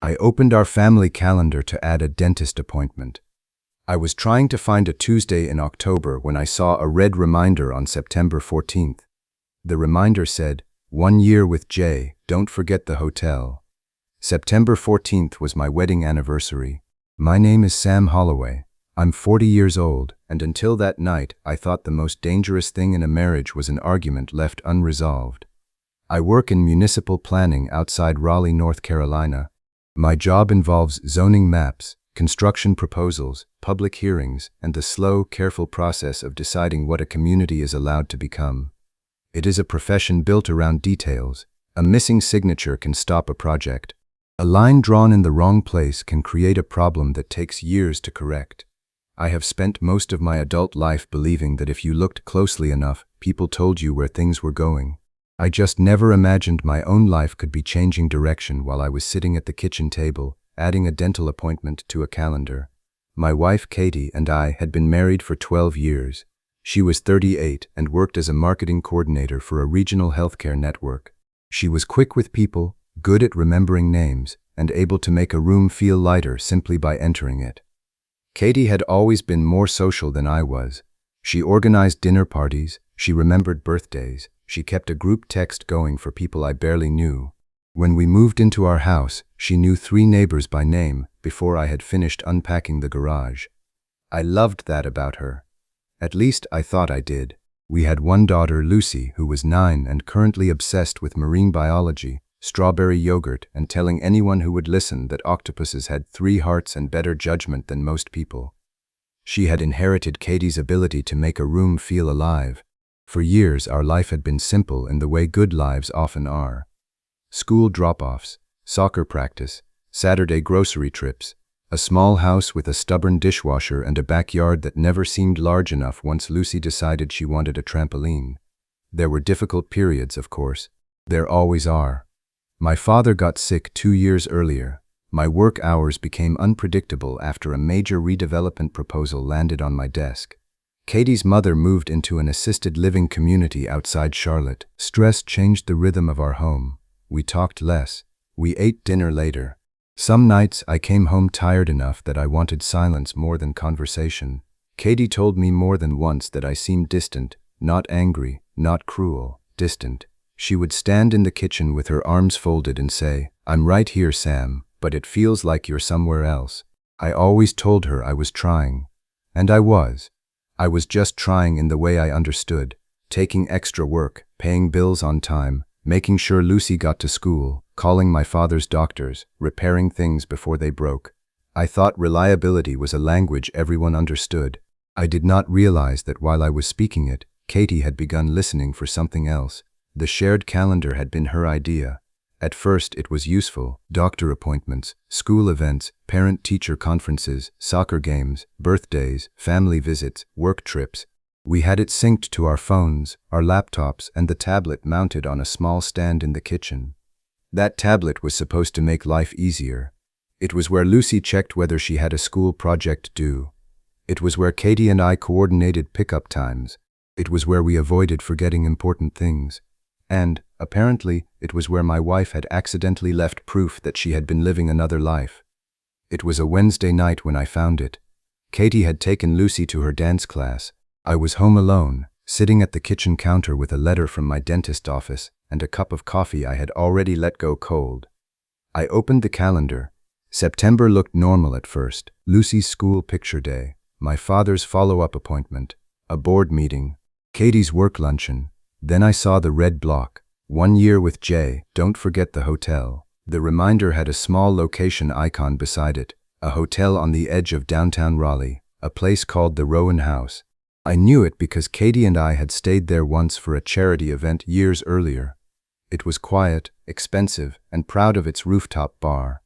I opened our family calendar to add a dentist appointment. I was trying to find a Tuesday in October when I saw a red reminder on September 14th. The reminder said, "1 year with Jay, don't forget the hotel." September 14th was my wedding anniversary. My name is Sam Holloway. I'm 40 years old, and until that night, I thought the most dangerous thing in a marriage was an argument left unresolved. I work in municipal planning outside Raleigh, North Carolina. My job involves zoning maps, construction proposals, public hearings, and the slow, careful process of deciding what a community is allowed to become. It is a profession built around details. A missing signature can stop a project. A line drawn in the wrong place can create a problem that takes years to correct. I have spent most of my adult life believing that if you looked closely enough, people told you where things were going. I just never imagined my own life could be changing direction while I was sitting at the kitchen table, adding a dental appointment to a calendar. My wife, Katie, and I had been married for 12 years. She was 38 and worked as a marketing coordinator for a regional healthcare network. She was quick with people, good at remembering names, and able to make a room feel lighter simply by entering it. Katie had always been more social than I was. She organized dinner parties, she remembered birthdays, she kept a group text going for people I barely knew. When we moved into our house, she knew 3 neighbors by name before I had finished unpacking the garage. I loved that about her. At least I thought I did. We had one daughter, Lucy, who was 9 and currently obsessed with marine biology, strawberry yogurt, and telling anyone who would listen that octopuses had 3 hearts and better judgment than most people. She had inherited Katie's ability to make a room feel alive. For years, our life had been simple in the way good lives often are. School drop-offs, soccer practice, Saturday grocery trips, a small house with a stubborn dishwasher and a backyard that never seemed large enough once Lucy decided she wanted a trampoline. There were difficult periods, of course. There always are. My father got sick 2 years earlier. My work hours became unpredictable after a major redevelopment proposal landed on my desk. Katie's mother moved into an assisted living community outside Charlotte. Stress changed the rhythm of our home. We talked less. We ate dinner later. Some nights I came home tired enough that I wanted silence more than conversation. Katie told me more than once that I seemed distant, not angry, not cruel, distant. She would stand in the kitchen with her arms folded and say, "I'm right here, Sam, but it feels like you're somewhere else." I always told her I was trying. And I was. I was just trying in the way I understood, taking extra work, paying bills on time, making sure Lucy got to school, calling my father's doctors, repairing things before they broke. I thought reliability was a language everyone understood. I did not realize that while I was speaking it, Katie had begun listening for something else. The shared calendar had been her idea. At first it was useful: doctor appointments, school events, parent-teacher conferences, soccer games, birthdays, family visits, work trips. We had it synced to our phones, our laptops, and the tablet mounted on a small stand in the kitchen. That tablet was supposed to make life easier. It was where Lucy checked whether she had a school project due. It was where Katie and I coordinated pickup times. It was where we avoided forgetting important things. And, apparently, it was where my wife had accidentally left proof that she had been living another life. It was a Wednesday night when I found it. Katie had taken Lucy to her dance class. I was home alone, sitting at the kitchen counter with a letter from my dentist office and a cup of coffee I had already let go cold. I opened the calendar. September looked normal at first. Lucy's school picture day, my father's follow-up appointment, a board meeting, Katie's work luncheon. Then I saw the red block. 1 year with Jay, don't forget the hotel. The reminder had a small location icon beside it, a hotel on the edge of downtown Raleigh, a place called the Rowan House. I knew it because Katie and I had stayed there once for a charity event years earlier. It was quiet, expensive, and proud of its rooftop bar.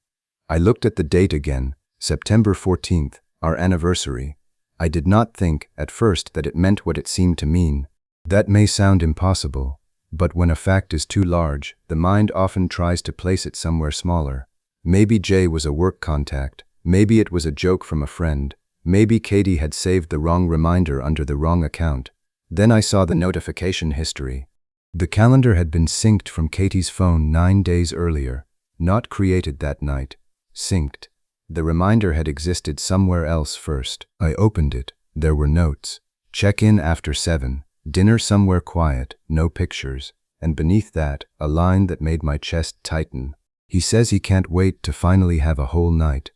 I looked at the date again, September 14th, our anniversary. I did not think, at first, that it meant what it seemed to mean. That may sound impossible, but when a fact is too large, the mind often tries to place it somewhere smaller. Maybe Jay was a work contact. Maybe it was a joke from a friend. Maybe Katie had saved the wrong reminder under the wrong account. Then I saw the notification history. The calendar had been synced from Katie's phone 9 days earlier, not created that night. synced. The reminder had existed somewhere else first. I opened it. There were notes. Check-in after 7. Dinner somewhere quiet. No pictures. And beneath that, a line that made my chest tighten. He says he can't wait to finally have a whole night.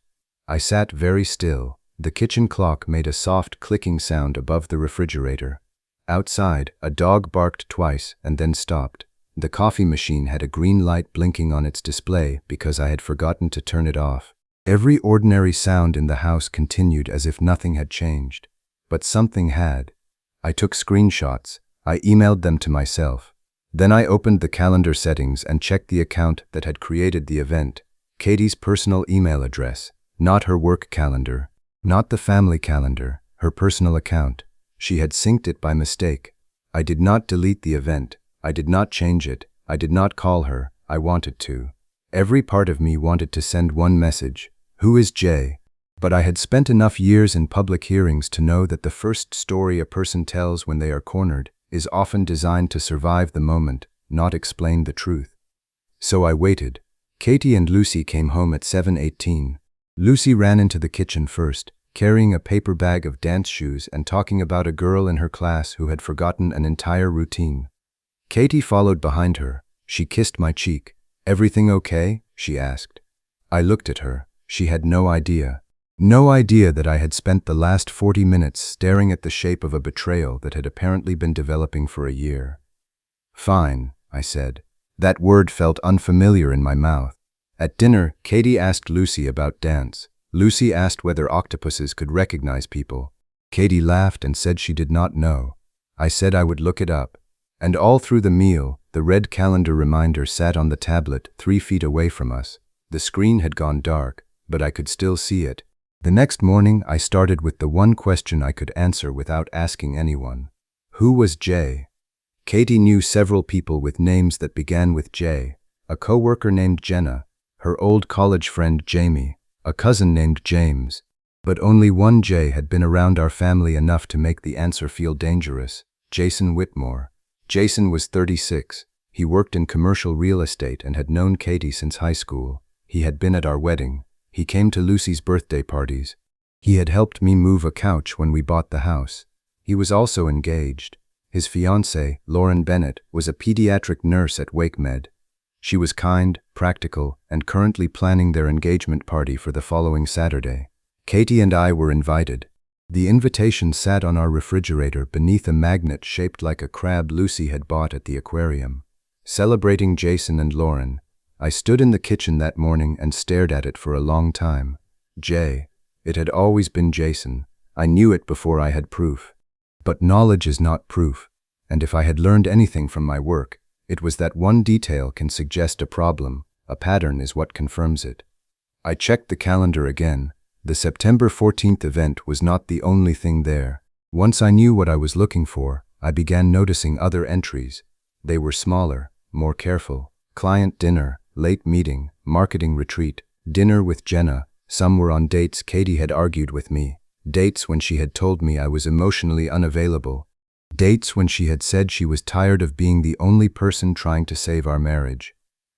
I sat very still. The kitchen clock made a soft clicking sound above the refrigerator. Outside, a dog barked twice and then stopped. The coffee machine had a green light blinking on its display because I had forgotten to turn it off. Every ordinary sound in the house continued as if nothing had changed. But something had. I took screenshots. I emailed them to myself. Then I opened the calendar settings and checked the account that had created the event. Katie's personal email address. Not her work calendar. Not the family calendar. Her personal account. She had synced it by mistake. I did not delete the event. I did not change it. I did not call her. I wanted to. Every part of me wanted to send one message. Who is Jay? But I had spent enough years in public hearings to know that the first story a person tells when they are cornered is often designed to survive the moment, not explain the truth. So I waited. Katie and Lucy came home at 7:18. Lucy ran into the kitchen first, carrying a paper bag of dance shoes and talking about a girl in her class who had forgotten an entire routine. Katie followed behind her. She kissed my cheek. "Everything okay?" she asked. I looked at her. She had no idea. No idea that I had spent the last 40 minutes staring at the shape of a betrayal that had apparently been developing for a year. "Fine," I said. That word felt unfamiliar in my mouth. At dinner, Katie asked Lucy about dance. Lucy asked whether octopuses could recognize people. Katie laughed and said she did not know. I said I would look it up. And all through the meal, the red calendar reminder sat on the tablet 3 feet away from us. The screen had gone dark, but I could still see it. The next morning, I started with the one question I could answer without asking anyone. Who was Jay? Katie knew several people with names that began with J. A coworker named Jenna, her old college friend Jamie, a cousin named James. But only one J had been around our family enough to make the answer feel dangerous. Jason Whitmore. Jason was 36. He worked in commercial real estate and had known Katie since high school. He had been at our wedding. He came to Lucy's birthday parties. He had helped me move a couch when we bought the house. He was also engaged. His fiancée, Lauren Bennett, was a pediatric nurse at WakeMed. She was kind, practical, and currently planning their engagement party for the following Saturday. Katie and I were invited. The invitation sat on our refrigerator beneath a magnet shaped like a crab Lucy had bought at the aquarium. Celebrating Jason and Lauren, I stood in the kitchen that morning and stared at it for a long time. Jay. It had always been Jason. I knew it before I had proof. But knowledge is not proof, and if I had learned anything from my work, it was that one detail can suggest a problem. A pattern is what confirms it. I checked the calendar again. The September 14th event was not the only thing there. Once I knew what I was looking for, I began noticing other entries. They were smaller, more careful. Client dinner, late meeting, marketing retreat, dinner with Jenna. Some were on dates Katie had argued with me. Dates when she had told me I was emotionally unavailable. Dates when she had said she was tired of being the only person trying to save our marriage.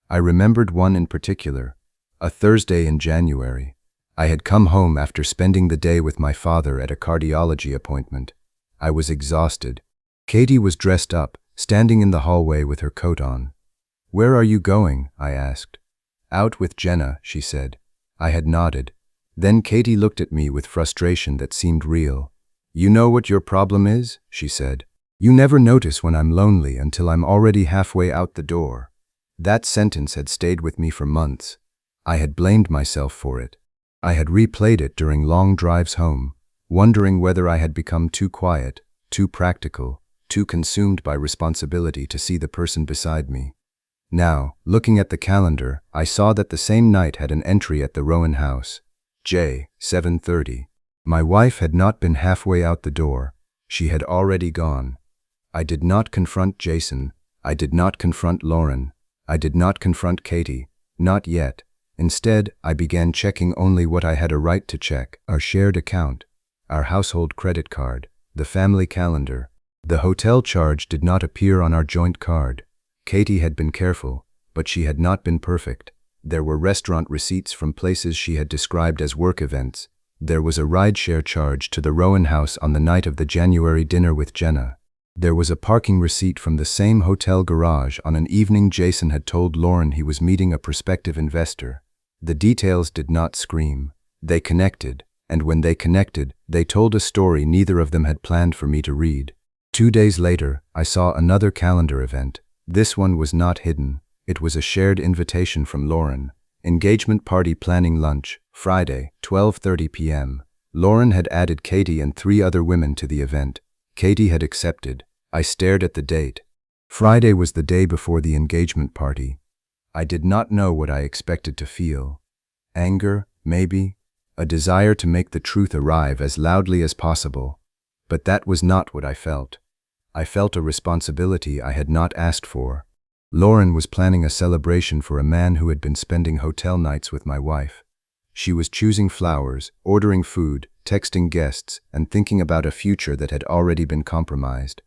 I remembered one in particular. A Thursday in January. I had come home after spending the day with my father at a cardiology appointment. I was exhausted. Katie was dressed up, standing in the hallway with her coat on. "Where are you going?" I asked. "Out with Jenna," she said. I had nodded. Then Katie looked at me with frustration that seemed real. "You know what your problem is?" she said. "You never notice when I'm lonely until I'm already halfway out the door." That sentence had stayed with me for months. I had blamed myself for it. I had replayed it during long drives home, wondering whether I had become too quiet, too practical, too consumed by responsibility to see the person beside me. Now, looking at the calendar, I saw that the same night had an entry at the Rowan house. J. 7:30. My wife had not been halfway out the door. She had already gone. I did not confront Jason. I did not confront Lauren. I did not confront Katie. Not yet. Instead, I began checking only what I had a right to check: our shared account, our household credit card, the family calendar. The hotel charge did not appear on our joint card. Katie had been careful, but she had not been perfect. There were restaurant receipts from places she had described as work events. There was a rideshare charge to the Rowan house on the night of the January dinner with Jenna. There was a parking receipt from the same hotel garage on an evening Jason had told Lauren he was meeting a prospective investor. The details did not scream. They connected, and when they connected, they told a story neither of them had planned for me to read. 2 days later, I saw another calendar event. This one was not hidden. It was a shared invitation from Lauren. Engagement party planning lunch, Friday, 12:30 p.m. Lauren had added Katie and 3 other women to the event. Katie had accepted. I stared at the date. Friday was the day before the engagement party. I did not know what I expected to feel. Anger, maybe. A desire to make the truth arrive as loudly as possible. But that was not what I felt. I felt a responsibility I had not asked for. Lauren was planning a celebration for a man who had been spending hotel nights with my wife. She was choosing flowers, ordering food, texting guests, and thinking about a future that had already been compromised.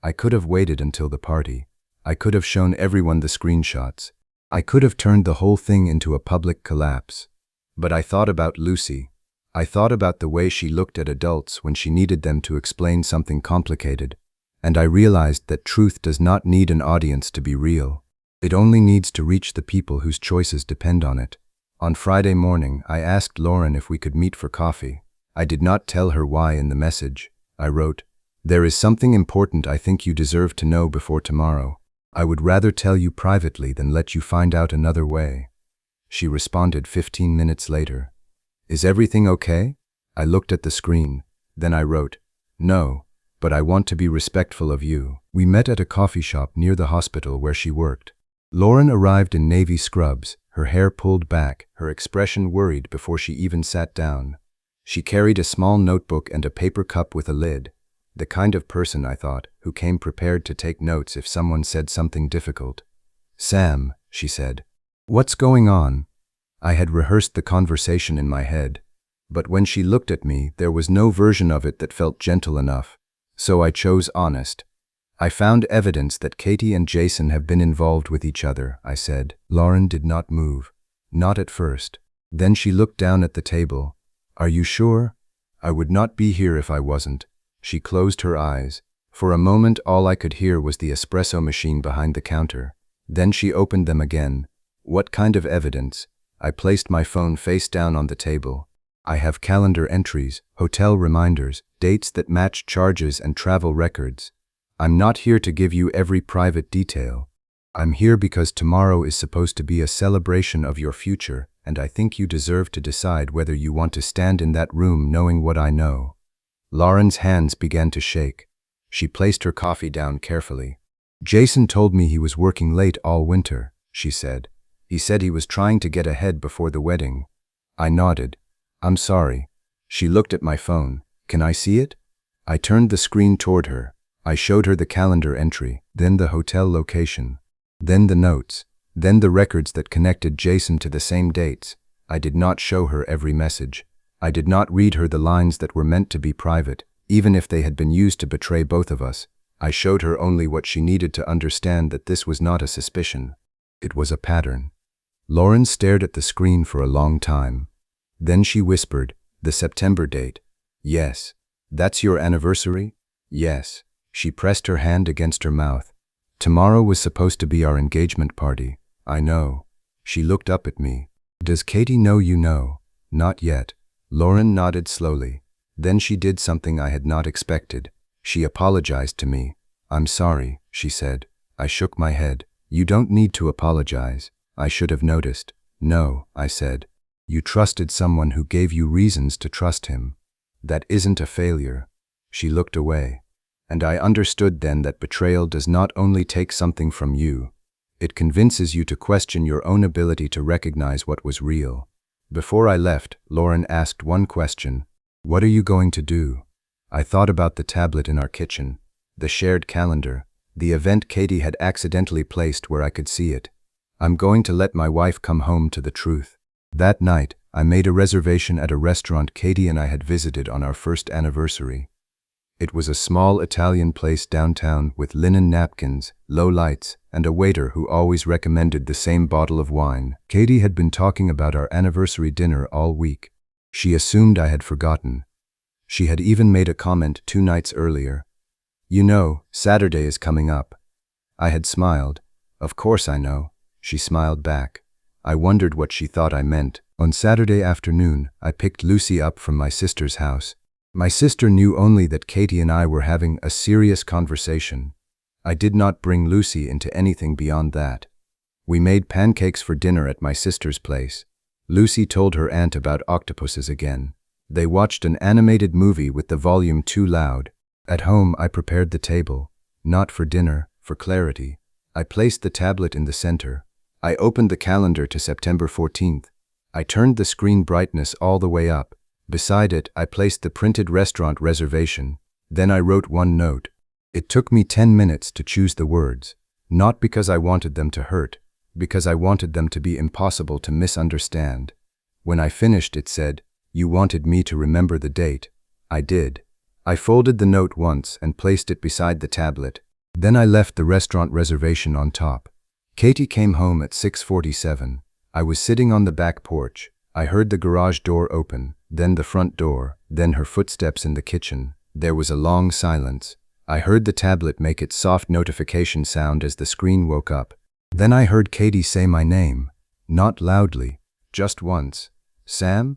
I could have waited until the party. I could have shown everyone the screenshots. I could have turned the whole thing into a public collapse. But I thought about Lucy. I thought about the way she looked at adults when she needed them to explain something complicated. And I realized that truth does not need an audience to be real. It only needs to reach the people whose choices depend on it. On Friday morning, I asked Lauren if we could meet for coffee. I did not tell her why in the message. I wrote, "There is something important I think you deserve to know before tomorrow. I would rather tell you privately than let you find out another way." She responded 15 minutes later. "Is everything okay?" I looked at the screen. Then I wrote, "No, but I want to be respectful of you." We met at a coffee shop near the hospital where she worked. Lauren arrived in navy scrubs, her hair pulled back, her expression worried before she even sat down. She carried a small notebook and a paper cup with a lid. The kind of person, I thought, who came prepared to take notes if someone said something difficult. "Sam," she said. "What's going on?" I had rehearsed the conversation in my head. But when she looked at me, there was no version of it that felt gentle enough. So I chose honest. "I found evidence that Katie and Jason have been involved with each other," I said. Lauren did not move. Not at first. Then she looked down at the table. "Are you sure?" "I would not be here if I wasn't." She closed her eyes. For a moment all I could hear was the espresso machine behind the counter. Then she opened them again. "What kind of evidence?" I placed my phone face down on the table. "I have calendar entries, hotel reminders, dates that match charges and travel records. I'm not here to give you every private detail. I'm here because tomorrow is supposed to be a celebration of your future, and I think you deserve to decide whether you want to stand in that room knowing what I know." Lauren's hands began to shake. She placed her coffee down carefully. "Jason told me he was working late all winter," she said. "He said he was trying to get ahead before the wedding." I nodded. "I'm sorry." She looked at my phone. "Can I see it?" I turned the screen toward her. I showed her the calendar entry, then the hotel location, then the notes, then the records that connected Jason to the same dates. I did not show her every message. I did not read her the lines that were meant to be private, even if they had been used to betray both of us. I showed her only what she needed to understand that this was not a suspicion. It was a pattern. Lauren stared at the screen for a long time. Then she whispered, "The September date." "Yes." "That's your anniversary?" "Yes." She pressed her hand against her mouth. "Tomorrow was supposed to be our engagement party." "I know." She looked up at me. "Does Katie know you know?" "Not yet." Lauren nodded slowly. Then she did something I had not expected. She apologized to me. "I'm sorry," she said. I shook my head. "You don't need to apologize. I should have noticed." "No," I said. "You trusted someone who gave you reasons to trust him. That isn't a failure." She looked away. And I understood then that betrayal does not only take something from you. It convinces you to question your own ability to recognize what was real. Before I left, Lauren asked one question. "What are you going to do?" I thought about the tablet in our kitchen, the shared calendar, the event Katie had accidentally placed where I could see it. "I'm going to let my wife come home to the truth." That night, I made a reservation at a restaurant Katie and I had visited on our first anniversary. It was a small Italian place downtown with linen napkins, low lights, and a waiter who always recommended the same bottle of wine. Katie had been talking about our anniversary dinner all week. She assumed I had forgotten. She had even made a comment 2 nights earlier. "You know, Saturday is coming up." I had smiled. "Of course I know." She smiled back. I wondered what she thought I meant. On Saturday afternoon, I picked Lucy up from my sister's house. My sister knew only that Katie and I were having a serious conversation. I did not bring Lucy into anything beyond that. We made pancakes for dinner at my sister's place. Lucy told her aunt about octopuses again. They watched an animated movie with the volume too loud. At home, I prepared the table. Not for dinner, for clarity. I placed the tablet in the center. I opened the calendar to September 14th. I turned the screen brightness all the way up. Beside it, I placed the printed restaurant reservation. Then I wrote one note. It took me 10 minutes to choose the words, not because I wanted them to hurt, because I wanted them to be impossible to misunderstand. When I finished, it said, "You wanted me to remember the date." I did. I folded the note once and placed it beside the tablet. Then I left the restaurant reservation on top. Katie came home at 6:47. I was sitting on the back porch. I heard the garage door open, then the front door, then her footsteps in the kitchen. There was a long silence. I heard the tablet make its soft notification sound as the screen woke up. Then I heard Katie say my name, not loudly, just once. "Sam?"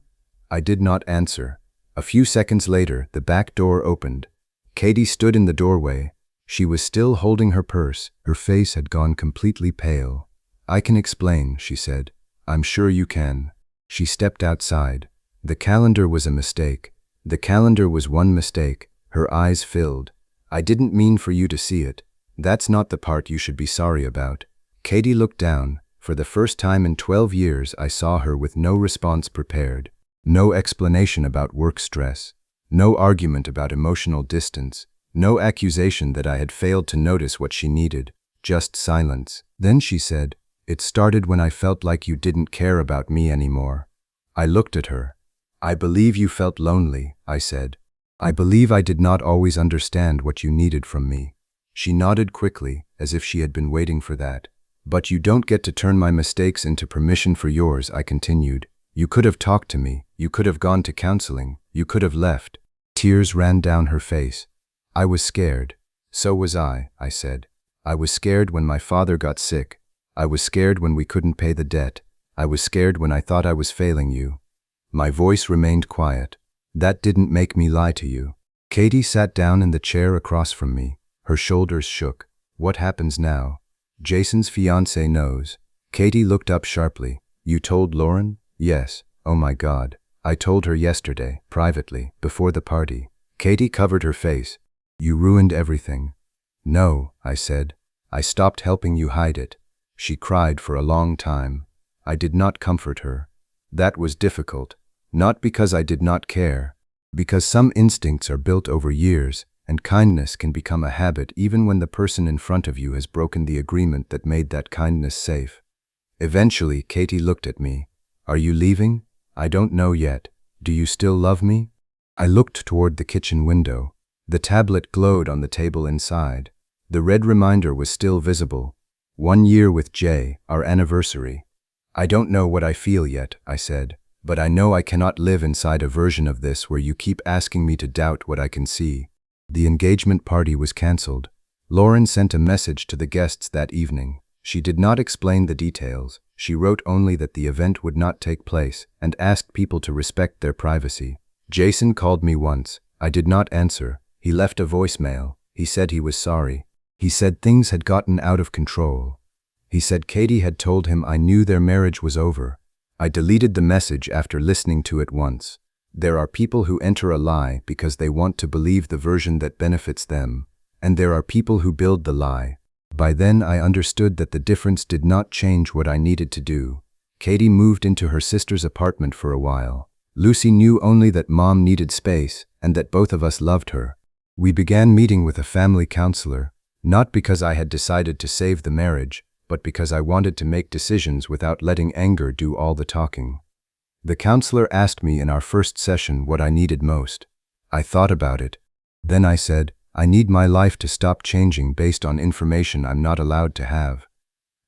I did not answer. A few seconds later, the back door opened. Katie stood in the doorway. She was still holding her purse. Her face had gone completely pale. "I can explain," she said. "I'm sure you can." She stepped outside. The calendar was a mistake. The calendar was one mistake. Her eyes filled. "I didn't mean for you to see it. That's not the part you should be sorry about." Katie looked down. For the first time in 12 years, I saw her with no response prepared. No explanation about work stress. No argument about emotional distance. No accusation that I had failed to notice what she needed. Just silence. Then she said, "It started when I felt like you didn't care about me anymore." I looked at her. "I believe you felt lonely," I said. "I believe I did not always understand what you needed from me." She nodded quickly, as if she had been waiting for that. "But you don't get to turn my mistakes into permission for yours," I continued. "You could have talked to me. You could have gone to counseling. You could have left." Tears ran down her face. "I was scared." "So was I said. "I was scared when my father got sick. I was scared when we couldn't pay the debt. I was scared when I thought I was failing you." My voice remained quiet. "That didn't make me lie to you." Katie sat down in the chair across from me. Her shoulders shook. "What happens now?" "Jason's fiancée knows." Katie looked up sharply. "You told Lauren?" "Yes." "Oh my God. I told her yesterday, privately, before the party." Katie covered her face. "You ruined everything." "No," I said. "I stopped helping you hide it." She cried for a long time. I did not comfort her. That was difficult. Not because I did not care. Because some instincts are built over years, and kindness can become a habit even when the person in front of you has broken the agreement that made that kindness safe. Eventually, Katie looked at me. "Are you leaving?" "I don't know yet. Do you still love me?" I looked toward the kitchen window. The tablet glowed on the table inside. The red reminder was still visible. 1 year with Jay, our anniversary. "I don't know what I feel yet," I said, "but I know I cannot live inside a version of this where you keep asking me to doubt what I can see." The engagement party was canceled. Lauren sent a message to the guests that evening. She did not explain the details. She wrote only that the event would not take place and asked people to respect their privacy. Jason called me once. I did not answer. He left a voicemail. He said he was sorry. He said things had gotten out of control. He said Katie had told him I knew their marriage was over. I deleted the message after listening to it once. There are people who enter a lie because they want to believe the version that benefits them, and there are people who build the lie. By then I understood that the difference did not change what I needed to do. Katie moved into her sister's apartment for a while. Lucy knew only that Mom needed space and that both of us loved her. We began meeting with a family counselor, not because I had decided to save the marriage, but because I wanted to make decisions without letting anger do all the talking. The counselor asked me in our first session what I needed most. I thought about it. Then I said, I need my life to stop changing based on information I'm not allowed to have.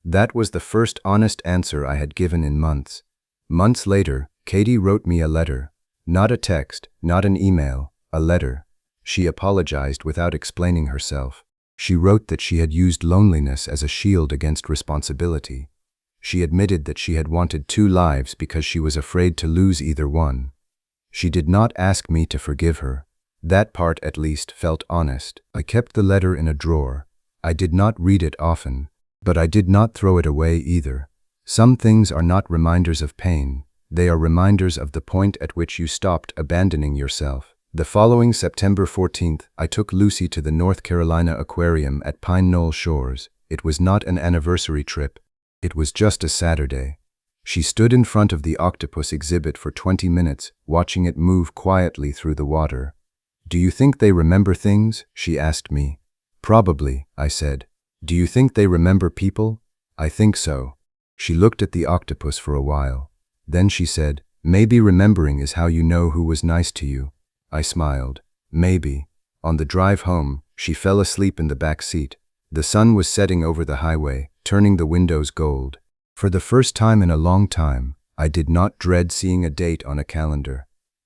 That was the first honest answer I had given in months. Months later, Katie wrote me a letter. Not a text, not an email, a letter. She apologized without explaining herself. She wrote that she had used loneliness as a shield against responsibility. She admitted that she had wanted two lives because she was afraid to lose either one. She did not ask me to forgive her. That part, at least, felt honest. I kept the letter in a drawer. I did not read it often, but I did not throw it away either. Some things are not reminders of pain. They are reminders of the point at which you stopped abandoning yourself. The following September 14th, I took Lucy to the North Carolina Aquarium at Pine Knoll Shores. It was not an anniversary trip. It was just a Saturday. She stood in front of the octopus exhibit for 20 minutes, watching it move quietly through the water. "Do you think they remember things?" she asked me. "Probably," I said. "Do you think they remember people?" "I think so." She looked at the octopus for a while. Then she said, "Maybe remembering is how you know who was nice to you." I smiled. Maybe. On the drive home, she fell asleep in the back seat. The sun was setting over the highway, turning the windows gold. For the first time in a long time, I did not dread seeing a date on a calendar.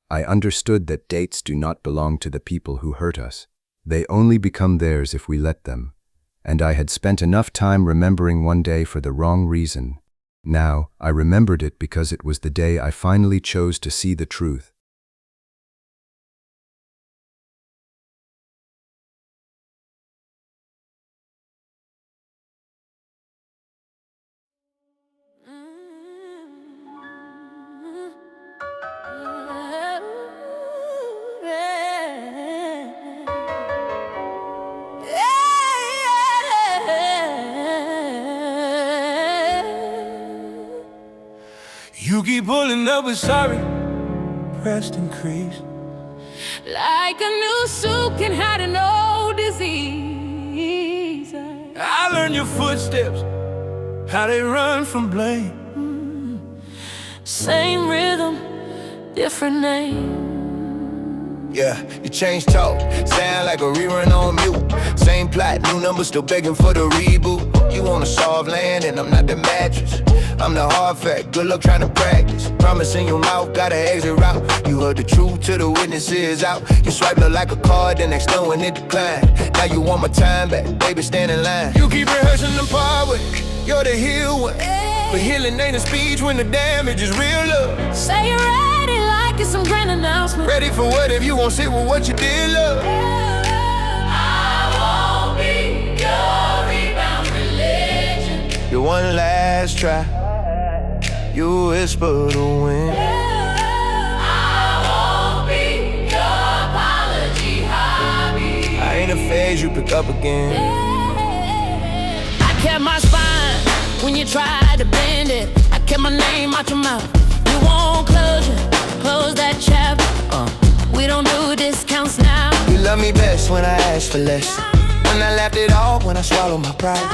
I understood that dates do not belong to the people who hurt us. They only become theirs if we let them. And I had spent enough time remembering one day for the wrong reason. Now, I remembered it because it was the day I finally chose to see the truth. You keep pulling up with sorry, pressed and creased, like a new suit can hide an old disease. I learned your footsteps, how they run from blame. Same rhythm, different name. Yeah, you change talk, sound like a rerun on mute. Same plot, new number, still begging for the reboot. You want a soft land and I'm not the mattress. I'm the hard fact, good luck trying to practice. Promise in your mouth, got an exit route. You heard the truth till the witnesses out. You swipe look like a card, then next when it declined. Now you want my time back, baby, stand in line. You keep rehearsing the part with, you're the healed one. But healing ain't a speech when the damage is real love. Say you're ready like it's some grand announcement. Ready for what if you won't sit with what you did, love? I won't be your rebound religion. Your one last try, you whisper the wind. I won't be your apology hobby. I ain't a phase you pick up again. I kept my spine when you tried to bend it. I kept my name out your mouth. You want closure, close that chapter. We don't do discounts now. You love me best when I ask for less. When I laughed it off, when I swallowed my pride.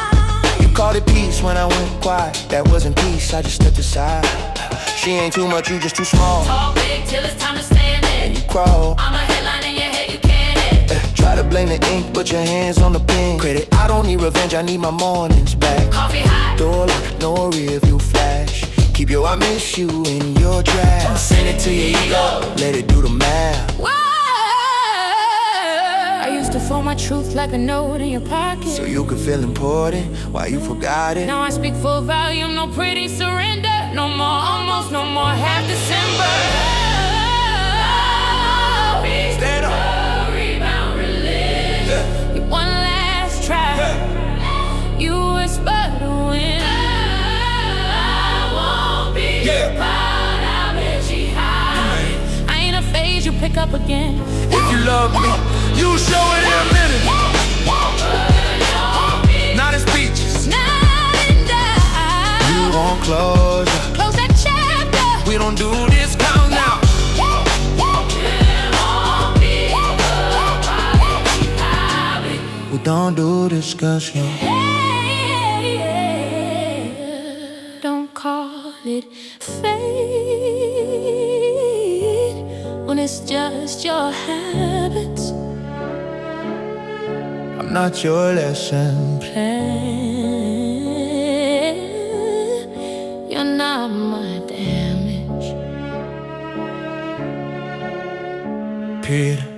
You called it peace when I went quiet. That wasn't peace, I just stepped aside. She ain't too much, you just too small. Talk big till it's time to stand it. And you crawl. I'm a headline in your head, you can't hit. Try to blame the ink, put your hands on the pen. Credit, I don't need revenge, I need my mornings back. Coffee hot. Door lock, no rear view flash. Keep your I miss you in your draft. Send it to your ego, let it do the math. Whoa. I used to fold my truth like a note in your pocket, So you could feel important, why you forgot it? now I speak full volume, no pretty surrender. No more almost, no more half December. Stand up. Rebound religion. Your one last try. You whisper the wind. I won't be your apology high. I ain't a phase you pick up again. If you love me, you show it in a minute. Not in speeches. Not in doubt. You want closure, Close that chapter. We don't do discounts now. we don't do discussion. Don't call it fate when it's just your habits. I'm not your lesson. Plan. my damage. Period.